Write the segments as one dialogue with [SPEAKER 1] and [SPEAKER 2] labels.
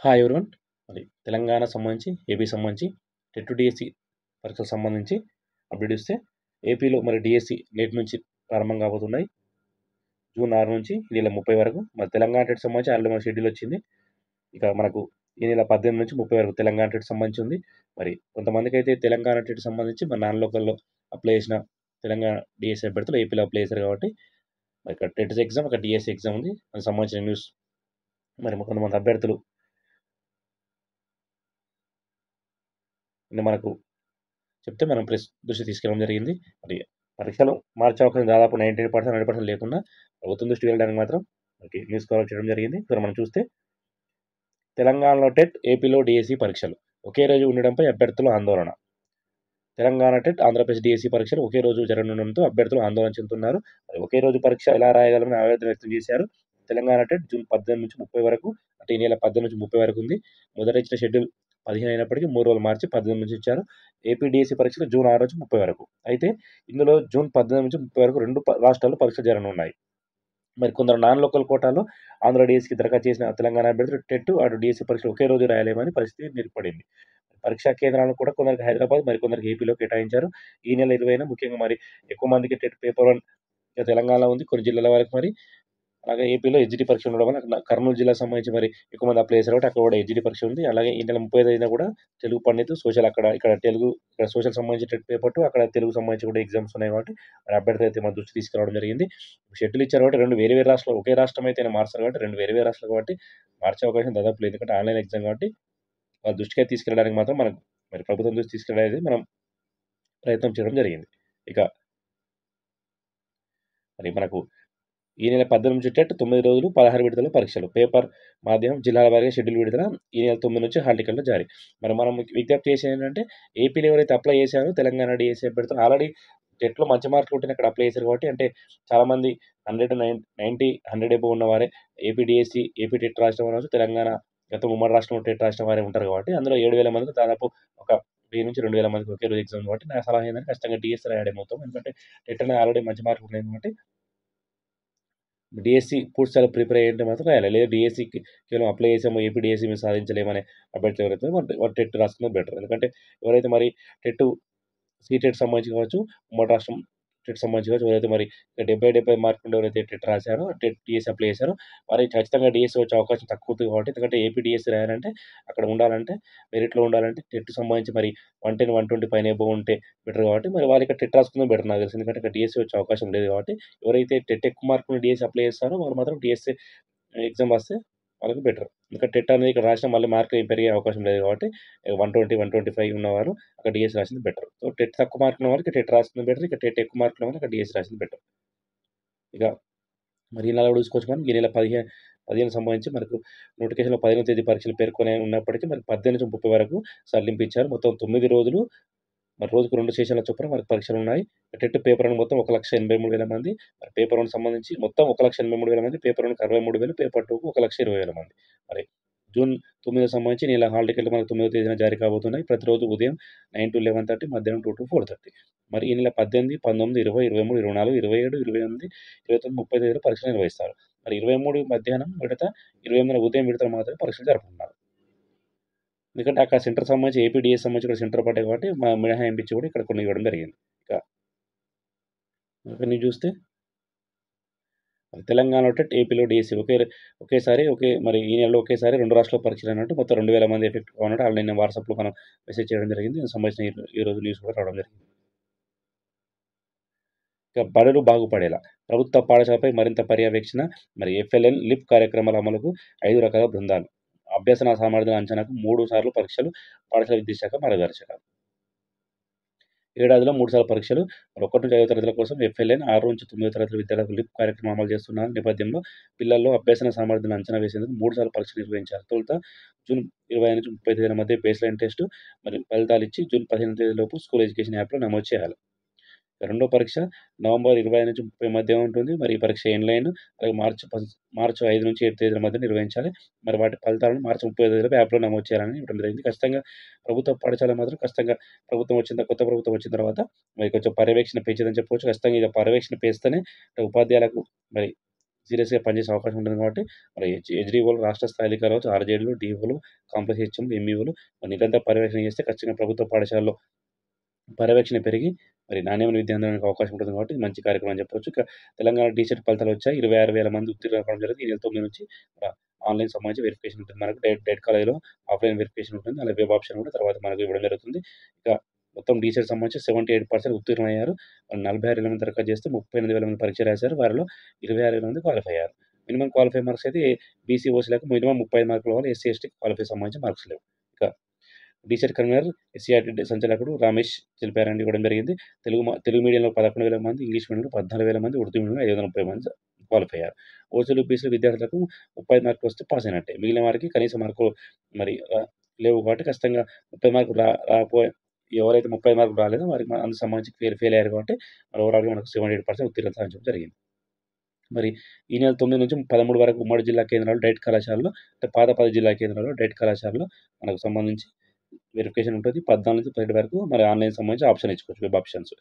[SPEAKER 1] Hi everyone. మరి తెలంగాణ సంబంధించి, AP సంబంధించి టెట్ డిఎస్సి పరీక్షలకు సంబంధించి అప్డేట్ ఇస్తే ఏపీలో మరి డిఎస్సి నేటి నుంచి ప్రారంభం కాబోతున్నాయి. జూన్ 6 నుంచి ఈ నెల 30 వరకు. మరి తెలంగాణ టెట్ సంబంధించి ఆల్రెడీ మన షెడ్యూల్ వచ్చింది. ఇక మనకు ఈ నెల 18 నుంచి 30 వరకు తెలంగాణ టెట్ సంబంధించి ఉంది. మరి కొంతమందికి అయితే తెలంగాణ టెట్ సంబంధించి మన నాన్ లోకల్లో అప్లై చేసిన తెలంగాణ డిఎస్సి అభ్యర్థులు ఏపీలో అప్లై చేశారు కాబట్టి మరి ఇక్కడ టెట్ ఎగ్జామ్, ఒక డిఎస్సి ఎగ్జామ్ ఉంది. దానికి సంబంధించిన న్యూస్ మరి కొంతమంది అభ్యర్థులు మనకు చెప్తే మనం ప్రెస్ దృష్టి తీసుకెళ్ళడం జరిగింది. మరి పరీక్షలు మార్చే అవకాశం దాదాపు 90%, 100% లేకుండా ప్రభుత్వం దృష్టికి వెళ్ళడానికి మాత్రం మనకి న్యూస్ కవర్ చేయడం జరిగింది. ఇక్కడ మనం చూస్తే తెలంగాణలో టెట్, ఏపీలో డిఎస్సి పరీక్షలు ఒకే రోజు ఉండడంపై అభ్యర్థులు ఆందోళన. తెలంగాణ టెట్, ఆంధ్రప్రదేశ్ డిఎస్సి పరీక్షలు ఒకే రోజు జరగనుండడంతో అభ్యర్థులు ఆందోళన చెందుతున్నారు. మరి ఒకే రోజు పరీక్ష ఎలా రాయగలమని ఆవేదన వ్యక్తం చేశారు. తెలంగాణ టెట్ జూన్ 18 నుంచి 30 వరకు, అంటే ఈ నెల 18 నుంచి 30 వరకు ఉంది. మొదట ఇచ్చిన షెడ్యూల్ 15 అయినప్పటికీ 3 రోజులు మార్చి 18 నుంచి ఇచ్చారు. ఏపీ డిఎస్సి పరీక్షలు జూన్ 6 నుంచి 30 వరకు. అయితే ఇందులో జూన్ 18 నుంచి 30 వరకు 2 రాష్ట్రాల్లో పరీక్షలు జరగనున్నాయి. మరి కొందరు నాన్ లోకల్ కోటాలో ఆంధ్ర డిఎస్సికి దరఖాస్తు చేసిన తెలంగాణ అభ్యర్థులు టెట్, అటు డిఎస్సి పరీక్షలు ఒకే రోజు రాయలేమని పరిస్థితి ఏర్పడింది. పరీక్షా కేంద్రాలను కూడా కొందరికి హైదరాబాద్, మరికొందరికి ఏపీలో కేటాయించారు. ఈ నెల 20న ముఖ్యంగా మరి ఎక్కువ మందికి టెట్ పేపర్ 1 తెలంగాణలో ఉంది. కొన్ని జిల్లాల వరకు మరి అలాగే ఏపీలో హెచ్‌డీ పరీక్ష ఉండడం వల్ల కర్నూలు జిల్లాకు సంబంధించి మరి ఎక్కువ మంది అప్లై చేశారు కాబట్టి అక్కడ కూడా హెచ్‌డీ పరీక్ష ఉంది. అలాగే ఈ నెల 35న కూడా తెలుగు పండిత్, సోషల్ ఇక్కడ తెలుగు, ఇక్కడ సోషల్ సంబంధించి టెట్ పేపర్ 2, అక్కడ తెలుగు సంబంధించి కూడా ఎగ్జామ్స్ ఉన్నాయి కాబట్టి మరి అభ్యర్థులు అయితే మన దృష్టికి తీసుకురావడం జరిగింది. షెడ్యూల్ ఇచ్చారు కాబట్టి 2 వేరే వేరే రాష్ట్రాలు, ఒకే రాష్ట్రం అయితేనే మార్చారు కాబట్టి 2 వేరే వేరే రాష్ట్రాలు కాబట్టి మార్చే అవకాశం దాదాపు లేదు. ఎందుకంటే ఆన్‌లైన్ ఎగ్జామ్ కాబట్టి వాళ్ళ దృష్టికి అయితే తీసుకెళ్ళడానికి మాత్రం మనం మరి ప్రభుత్వం దృష్టికి తీసుకెళ్ళడానికి మనం ప్రయత్నం చేయడం జరిగింది. ఇక మరి మనకు ఈ నెల 18 నుంచి టెట్ 9 రోజులు 16 విడతల పరీక్షలు. పేపర్, మాధ్యమం, జిల్లాల వారీగా షెడ్యూల్ విడుదల. ఈ నెల 9 నుంచి హాల్ టికెట్లు జారీ. మరి మనం విజ్ఞప్తి చేసేది ఏంటంటే ఏపీలో ఎవరైతే అప్లై చేశారో తెలంగాణ డిఎస్సి అభ్యర్థులు ఆల్రెడీ టెట్‌లో మంచి మార్కులు ఉంటేనే అక్కడ అప్లై చేశారు కాబట్టి, అంటే చాలామంది 90, 100 ఎబోవ్ ఉన్నవారే ఏపీ డిఎస్సి, ఏపీ టెట్ రాసిన వారు, తెలంగాణ గత ఉమ్మడి రాష్ట్రంలో టెట్ రాసిన వారే ఉంటారు కాబట్టి అందులో 7,000 మందికి దాదాపు ఒక 1000-2,000 మందికి ఒకే రోజు ఎగ్జామ్ కాబట్టి నా సలహా ఏంటంటే ఖచ్చితంగా డిఎస్సి రాయడం మొత్తం. ఎందుకంటే టెట్ అనేది ఆల్రెడీ మంచి మార్కులు ఉన్నాయి కాబట్టి డిఎస్సి పూర్తి స్థాయిలో ప్రిపేర్ అయ్యుంటే మాత్రం రాయాలి. లేదా డిఎస్సికి కేవలం అప్లై చేసాము, ఏపీ డిఎస్సి మేము సాధించలేమనే అభ్యర్థులు ఎవరైతే వాళ్ళు టెట్ రాసుకున్నది బెటర్. ఎందుకంటే ఎవరైతే మరి టెట్, సీటెట్ సంబంధించి కావచ్చు, ఉమ్మడి రాష్ట్రం టెట్ సంబంధించి కావచ్చు, ఎవరైతే మరి 70 మార్కులు ఎవరైతే టెట్ రాశారో, టెట్ డిఎస్సి అప్లై చేశారో వారికి ఖచ్చితంగా డిఎస్సి వచ్చే అవకాశం తక్కువ ఉంది కాబట్టి, ఎందుకంటే ఏపీ డిఎస్సి రాయాలంటే అక్కడ ఉండాలంటే మెరిట్‌లో ఉండాలంటే టెట్ సంబంధించి మరి 110, 120 పైన ఎబోవ్ ఉంటే బెటర్ కాబట్టి మరి వాళ్ళు ఇక్కడ టెట్ రాసుకున్నది బెటర్ నాకు తెలిసి. ఎందుకంటే ఇక్కడ డిఎస్సి వచ్చే అవకాశం లేదు కాబట్టి ఎవరైతే టెట్ ఎక్కువ మార్కులు డిఎస్సి అప్లై చేస్తారో వాళ్ళు మాత్రం డిఎస్సి ఎగ్జామ్ రాస్తే వాళ్ళకి బెటర్. ఇంకా టెట్ అనేది ఇక్కడ రాసినా మళ్ళీ మార్కులు ఏం పెరిగే అవకాశం లేదు కాబట్టి 120, 125 ఉన్నవారు అక్కడ డిఎస్సి రాసింది బెటర్. సో, టెట్ తక్కువ మార్కులు ఉన్న వారికి టెట్ రాసింది బెటర్. ఇక టెట్ ఎక్కువ మార్కులు ఉన్న వారికి అక్కడ డిఎస్సి రాసింది బెటర్. ఇక మరి ఈ నెల కూడా చూసుకోవచ్చు మనం. ఈ నెల 15 సంబంధించి మనకు నోటిఫికేషన్‌లో 15వ తేదీ పరీక్షలు పేర్కొని ఉన్నప్పటికీ మరి 18 నుంచి 30 వరకు సడలింపు ఇచ్చారు. మొత్తం 9 రోజులు మరి రోజుకు 2 సెషన్ల చొప్పున మనకు పరీక్షలున్నాయి. టెట్ పేపర్ 1 మొత్తం 1,83,000 మంది. మరి పేపర్ 1 సంబంధించి మొత్తం 1,83,000 మంది. పేపర్ 1కి 63,000, పేపర్ 2కు 1,20,000 మంది. మరి జూన్ 9 సంబంధించి ఈ నెల హాల్ టికెట్లు మనకు 9వ తేదీన జారీ కాబోతున్నాయి. ప్రతిరోజు ఉదయం 9-11:30, మధ్యాహ్నం 2-4:30. మరి ఈ నెల 18, 19, 20, 23, 24, 27, 28, 29, 30 తేదీలో పరీక్షలు నిర్వహిస్తారు. మరి 23 మధ్యాహ్నం విడత, 28న ఉదయం విడతలు మాత్రమే పరీక్షలు జరుపుతున్నారు. ఎందుకంటే అక్కడ సెంటర్ సంబంధించి ఏపీ డిఎస్ సంబంధించి ఇక్కడ సెంటర్ పడ్డాయి కాబట్టి మినహాయింపించి కూడా ఇక్కడ కొన్ని ఇవ్వడం జరిగింది. ఇక మీరు చూస్తే తెలంగాణలో టెట్, ఏపీలో డిఎస్సి ఒకేసారి మరి ఈ నెలలో ఒకేసారి 2 రాష్ట్రాల పరీక్షలు అన్నట్టు మొత్తం 2,000 మంది ఎఫెక్ట్ కావాలంటే ఆల్రెడీ నేను వాట్సాప్‌లో మనం మెసేజ్ చేయడం జరిగింది. దీనికి సంబంధించిన ఈరోజు న్యూస్ కూడా రావడం జరిగింది. ఇక బడులు బాగుపడేలా ప్రభుత్వ పాఠశాలపై మరింత పర్యవేక్షణ. మరి ఎఫ్ఎల్ఎన్, లిప్ కార్యక్రమాల అమలుకు 5 రకాల బృందాలు. అభ్యసన సామర్థ్యాల అంచనాకు 3 సార్లు పరీక్షలు. పాఠశాల విద్యాశాఖ మార్గదర్శకాలు. ఏడాదిలో 3 సార్లు పరీక్షలు. మరి 1-5 తరగతుల కోసం ఎఫ్ఎల్ఎన్, 6-9 తరగతుల విద్యార్థులకు లిప్ కార్యక్రమం అమలు చేస్తున్న నేపథ్యంలో పిల్లల్లో అభ్యసన సామర్థ్యాలను అంచనా వేసేందుకు 3 సార్లు పరీక్షలు నిర్వహించారు. తొలుత జూన్ 25 నుంచి 30 తేదీల మధ్య బేస్‌లైన్ టెస్ట్ మరి ఫలితాలిచ్చి జూన్ 15 తేదీలోపు స్కూల్ ఎడ్యుకేషన్ యాప్‌లో నమోదు చేయాలి. రెండో పరీక్ష నవంబర్ 25 నుంచి 30 మధ్య ఉంటుంది. మరి ఈ పరీక్ష ఆన్‌లైన్. అలాగే మార్చి 5 నుంచి 7 తేదీల మధ్య నిర్వహించాలి. మరి వాటి ఫలితాలను మార్చి 30 తేదీలోపు యాప్‌లో నమోదు చేయాలని ఇవ్వడం జరిగింది. ఖచ్చితంగా ప్రభుత్వ పాఠశాల మాత్రం ఖచ్చితంగా కొత్త ప్రభుత్వం వచ్చిన తర్వాత మరి కొంచెం పర్యవేక్షణ పెంచిందని చెప్పుకోవచ్చు. ఖచ్చితంగా ఇక పర్యవేక్షణ పెంచితేనే ఉపాధ్యాయులకు మరి సీరియస్‌గా పనిచేసే అవకాశం ఉంటుంది కాబట్టి మరి హెచ్‌డీఓలు రాష్ట్ర స్థాయి అధికారులు కావచ్చు, ఆర్‌జేడీలు, డీఓలు, కాంప్లెక్స్ హెచ్ఎంలు, ఎంఈఓలు నిరంతర పర్యవేక్షణ చేస్తే ఖచ్చితంగా ప్రభుత్వ పాఠశాలలో పర్యవేక్షణ పెరిగి మరి నాణ్యమైన విద్య అందడానికి అవకాశం ఉంటుంది కాబట్టి ఇది మంచి కార్యక్రమం అని చెప్పొచ్చు. ఇక తెలంగాణ టీచర్ ఫలితాలొచ్చాయి. 26,000 మంది ఉత్తీర్ణులు కావడం జరిగింది. ఈ నెల 9 నుంచి ఆన్‌లైన్ సంబంధించి వెరిఫికేషన్ ఉంటుంది. మనకు డైరెక్ట్ కాలేజ్‌లో ఆఫ్‌లైన్ వెరిఫికేషన్ ఉంటుంది. అలాగే వెబ్ ఆప్షన్ కూడా తర్వాత మనకు ఇవ్వడం జరుగుతుంది. ఇక మొత్తం డీసెట్ సంబంధించి 78% ఉత్తీర్ణులయ్యారు. 46,000 మంది దరఖాస్తు చేస్తే 38,000 మంది పరీక్ష రాశారు. వారిలో 26,000 మంది క్వాలిఫై అయ్యారు. మినిమమ్ క్వాలిఫై మార్క్స్ అయితే బీసీ, ఓసీలకు మినిమమ్ 35 మార్కులు కావాలి. ఎస్సీ, ఎస్టీకి క్వాలిఫై సంబంధించి మార్క్స్ లేవు. ఇక డీసెట్ కన్వీనర్ ఎస్సీఆర్‌టీ సంచాలకుడు రమేష్ తెలిపారని ఇవ్వడం జరిగింది. తెలుగు మీడియంలో 11,000 మంది, ఇంగ్లీష్ మీడియంలో 14,000 మంది, ఉర్దూ మీడియంలో 530 మంది క్వాలిఫై అయ్యారు. ఓసీలు, బీసీలు విద్యార్థులకు 35 మార్కులు వస్తే పాస్ అయినట్టే. మిగిలిన వారికి కనీస మార్కులు మరి లేవు కాబట్టి ఖచ్చితంగా 30 మార్కులు రాకపోయే ఎవరైతే 30 మార్కులు రాలేదో వారికి అందుకు సంబంధించి ఫెయిల్ అయ్యారు కాబట్టి మరి ఓవరాల్‌గా మనకు 78% ఉత్తీర్ణత సాధించడం జరిగింది. మరి ఈ నెల 9 నుంచి 13 వరకు ఉమ్మడి జిల్లా కేంద్రాలు, డైట్ కళాశాలలో అంటే పాత 10 జిల్లా కేంద్రాల్లో డైట్ కళాశాలలో మనకు సంబంధించి వెరిఫికేషన్ ఉంటుంది. 14-17 వరకు మరి ఆన్‌లైన్ సంబంధించి ఆప్షన్ ఇచ్చుకోవచ్చు. Web options.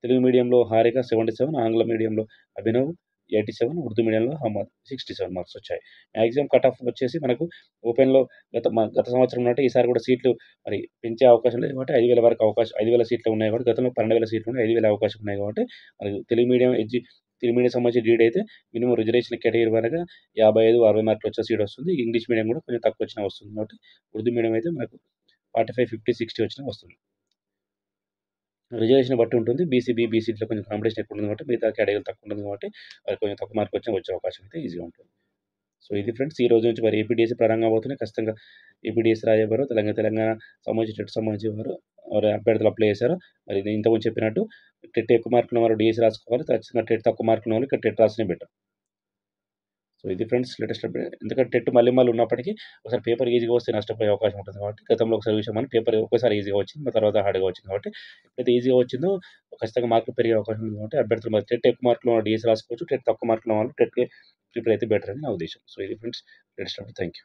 [SPEAKER 1] తెలుగు మీడియంలో హారిక 77, ఆంగ్ల మీడియంలో అభినవ్ 87, ఉర్దూ మీడియంలో అహ్మద్ 67 మార్క్స్ వచ్చాయి. మాక్సిమం కట్ ఆఫ్ వచ్చేసి మనకు ఓపెన్‌లో గత సంవత్సరం ఉన్నట్టే ఈసారి కూడా సీట్లు మరి పెంచే అవకాశం లేదు కాబట్టి 5,000 వరకు 5,000 సీట్లు ఉన్నాయి కాబట్టి గతంలో 12,000 సీట్లు ఉన్నాయి. 5,000 అవకాశం ఉన్నాయి కాబట్టి మరి తెలుగు మీడియం సంబంధించి డీడ్ అయితే మినిమమ్ రిజర్వేషన్ కేటగిరీ పరంగా 55, 60 మార్కులు వచ్చే సీట్ వస్తుంది. ఇంగ్లీష్ మీడియం కూడా కొంచెం తక్కువ వచ్చినా వస్తుంది కాబట్టి ఉర్దూ మీడియం అయితే మనకు 45, 50, 60 వచ్చినా వస్తుంది. రిజర్వేషన్ బట్టి ఉంటుంది. బీసీలో కొంచెం కాంపిటీషన్ ఎక్కువ ఉంటుంది కాబట్టి మిగతా కేటగిరీలో తక్కువ ఉంటుంది కాబట్టి అది కొంచెం తక్కువ మార్క్ వచ్చినా వచ్చే అవకాశం అయితే ఈజీగా ఉంటుంది. సో ఇది ఫ్రెండ్స్ ఈ రోజు నుంచి మరి ఏపీడీఎస్సీ ప్రారంభం కాబోతున్నాయి. ఖచ్చితంగా ఏపీడీఎస్సీ రాసేవారు తెలంగాణ సంబంధించి టెట్ సంబంధించి వారు అభ్యర్థులు అప్లై చేశారు. మరి నేను ఇంతకుముందు చెప్పినట్టు టెట్ ఎక్కువ మార్కులు ఉన్నవారు డీఎస్సీ రాసుకోవాలి. ఖచ్చితంగా టెట్ తక్కువ మార్కులు ఉన్నవాళ్ళు ఇక్కడ టెట్ రాస్తేనే బెటర్. సో ఇది ఫ్రెండ్స్ లేటెస్ట్ అప్డేట్. ఎందుకంటే టెట్ మళ్ళీ ఉన్నప్పటికీ ఒకసారి పేపర్ ఈజీగా వస్తే నష్టపోయే అవకాశం ఉంటుంది కాబట్టి గతంలో ఒకసారి చూసాం మనం పేపర్ ఒక్కసారి ఈజీగా వచ్చింది. మరి తర్వాత హార్డ్‌గా వచ్చింది కాబట్టి ఎప్పుడైతే ఈజీగా వచ్చిందో ఖచ్చితంగా మార్కులు పెరిగే అవకాశం ఉంది కాబట్టి అభ్యర్థులు మరి టెట్ ఎక్కువ మార్కులు ఉన్న డీఎస్సీ రాసుకోవచ్చు. టెట్ తక్కువ మార్కులు ఉన్న వాళ్ళు టెట్‌కి ప్రిపేర్ అయితే బెటర్ అని నా ఉద్దేశం. సో ఇది friends latest update. Thank you.